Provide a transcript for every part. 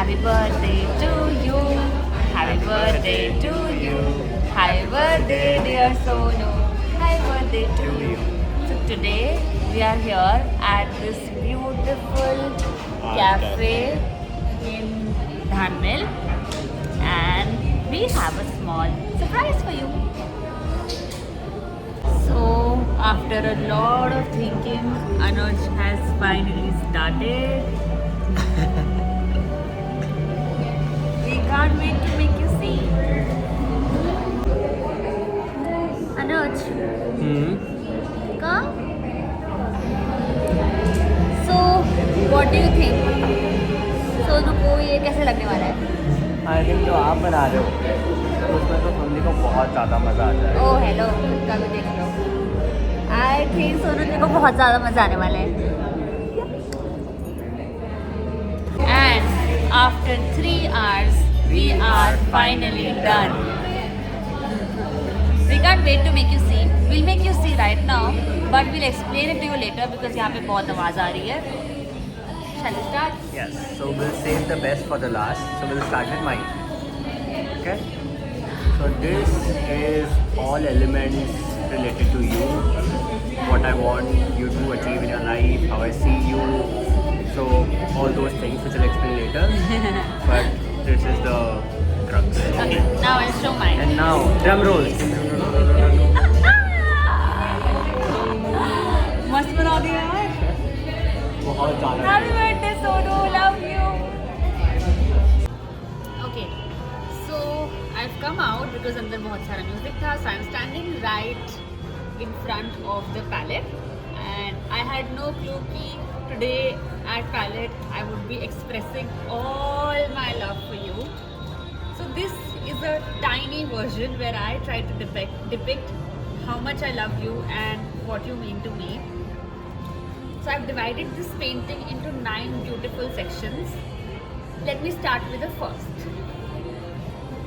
Happy birthday to you. Happy birthday to you. Happy birthday, dear Sonu. Happy birthday to you. So today we are here at this beautiful cafe in Dhanmil, and we have a small surprise for you. So after a lot of thinking, Anuj has finally started. We can't wait to make you see. Anuj, come. So, what do you think? Sonu को ये कैसे लगने वाला है? I think जो आप बना रहे हो उसमें तो सुनने को बहुत ज़्यादा मज़ा आता है. ओ हेलो, खुद का भी देख लो. आई थिंक सोनू जी को बहुत ज़्यादा मज़ा आने वाला है. And after 3 hours, we are finally done. We can't wait to make you see. We'll make you see right now, but we'll explain it to you later because यहाँ पे बहुत आवाज़ आ रही है. Shall we start? Yes, so we'll save the best for the last. So we'll start with mine. Okay. So this is all elements related to you, what I want you to achieve in your life, how I see you. So all those things which I'll explain later. But this is the crux. Okay, now I'll show mine. And now drum rolls. मस्त बना दिया यार. बहुत ज़्यादा. Happy birthday, Sonu. Love you. Okay, so I've come out because अंदर बहुत सारा music था. So I'm standing right in front of the palette, and I had no clue कि today at palette I would be expressing all my love for you. So this is a tiny version where I try to depict how much I love you and what you mean to me. So I've divided this painting into 9 beautiful sections. Let me start with the first.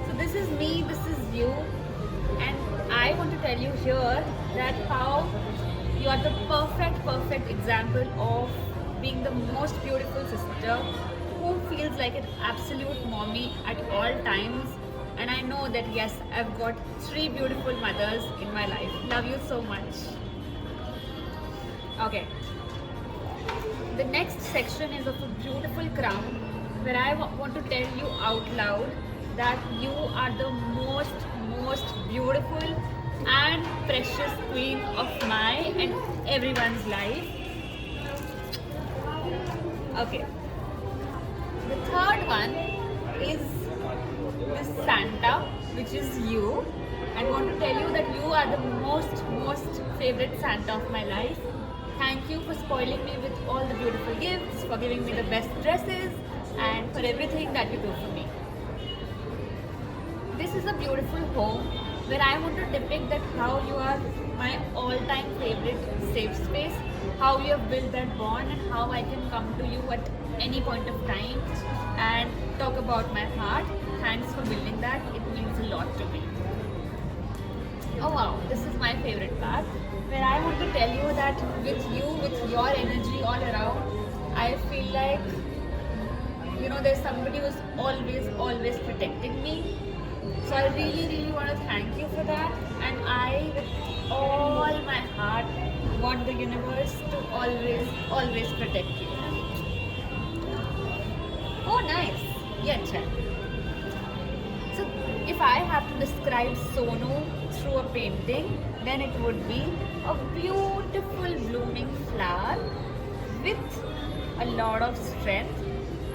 So this is me, this is you, and I want to tell you here that how you are the perfect example of being the most beautiful sister who feels like an absolute mommy at all times. And I know that yes, I've got 3 beautiful mothers in my life. Love you so much. Okay. The next section is of a beautiful crown where I want to tell you out loud that you are the most beautiful and precious queen of my and everyone's life. Okay. The third one is this Santa, which is you. I want to tell you that you are the most favorite Santa of my life. Thank you for spoiling me with all the beautiful gifts, for giving me the best dresses, and for everything that you do for me. This is a beautiful home where I want to depict that how you are my all-time favorite safe space, how you have built that bond, and how I can come to you at any point of time and talk about my heart. Thanks for building that. It means a lot to me. Oh wow, this is my favorite part, where I want to tell you that with you, with your energy all around, I feel like, you know, there's somebody who's always protecting me. So I really want to thank you for that, and I, with all my heart, want the universe to always protect you. Oh nice, yeah, अच्छा. So if I have to describe Sonu through a painting, then it would be a beautiful blooming flower with a lot of strength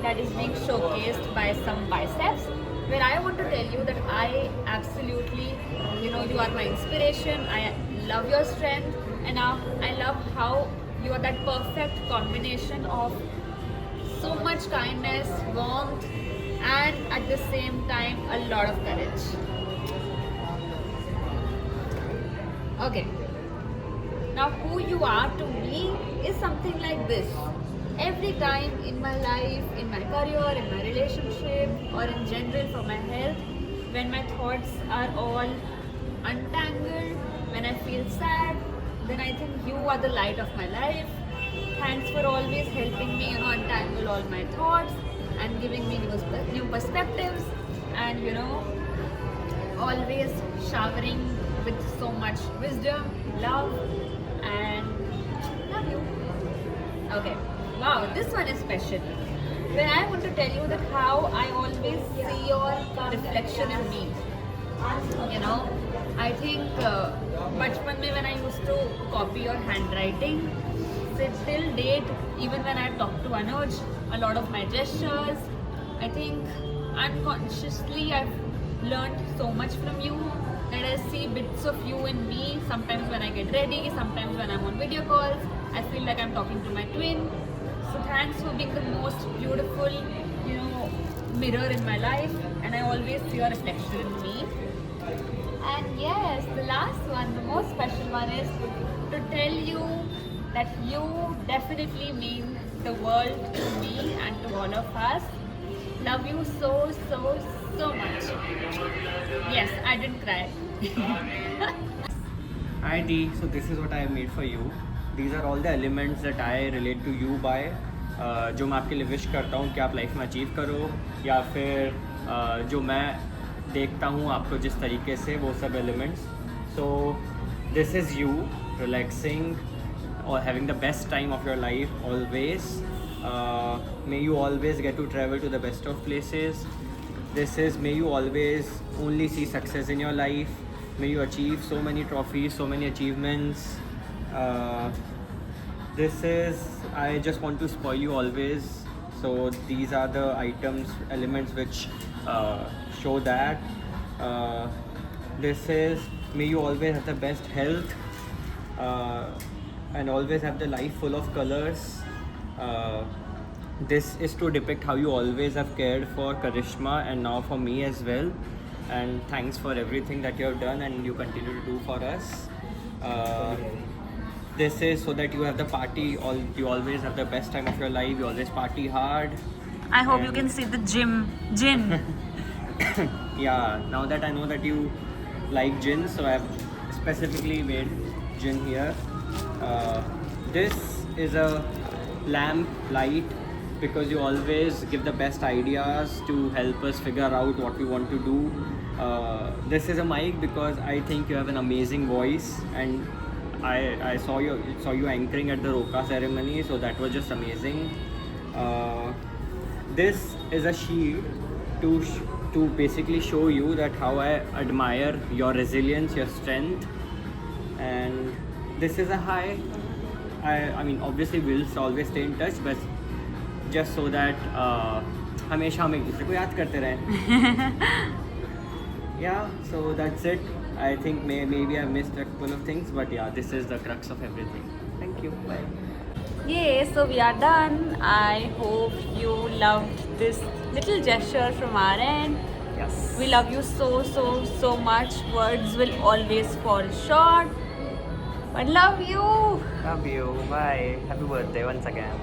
that is being showcased by some biceps, where I want to tell you that I absolutely, you know, you are my inspiration. I love your strength, and I love how you are that perfect combination of so much kindness, warmth, and at the same time a lot of courage. Okay. Now who you are to me is something like this. Every time in my life, in my career, in my relationship, or in general for my health, when my thoughts are all untangled, when I feel sad, then I think you are the light of my life. Thanks for always helping me, untangle all my thoughts. and giving me new perspectives, and always showering with so much wisdom, love, and love you. Okay, wow, this one is special. When I want to tell you that how I always see your reflection in me. I think bachpan mein when I used to copy your handwriting, till date, even when I talk to Anuj, a lot of my gestures, I think unconsciously I've learned so much from you that I see bits of you in me. Sometimes when I get ready, sometimes when I'm on video calls, I feel like I'm talking to my twin. So thanks for being the most beautiful, mirror in my life, and I always see your reflection in me. And yes, the last one, the most special one, is to tell you that you definitely mean the world to me and to all of us. Love you so, so, so much. Yes, I didn't cry. Hi Dee, so this is what I have made for you. These are all the elements that I relate to you by. जो मैं आपके लिए wish करता हूँ कि आप life में achieve करो, या फिर जो मैं देखता हूँ आपको जिस तरीके से, वो सब elements. So this is you relaxing or having the best time of your life always. May you always get to travel to the best of places. This is, may you always only see success in your life. May you achieve so many trophies, so many achievements. This is, I just want to spoil you always. So these are the items, elements which show that. This is, may you always have the best health. And always have the life full of colors. This is to depict how you always have cared for Karishma and now for me as well. And thanks for everything that you have done and you continue to do for us. This is so that you have the party, you always have the best time of your life, you always party hard. I hope you can see the gin. Yeah, now that I know that you like gin, so I have specifically made gin here. This is a lamp light because you always give the best ideas to help us figure out what we want to do. This is a mic because I think you have an amazing voice, and I saw you anchoring at the Roka ceremony, so that was just amazing. This is a shield to basically show you that how I admire your resilience, your strength. And this is a high. I mean, obviously we'll always stay in touch, but just so that हमेशा हम एक दूसरे को याद करते रहें. Yeah, so that's it. I think maybe I missed a couple of things, but yeah, this is the crux of everything. Thank you. Bye. Yay, so we are done. I hope you loved this little gesture from our end. Yes. We love you so, so, so much. Words will always fall short. But love you. Love you. Bye. Happy birthday once again.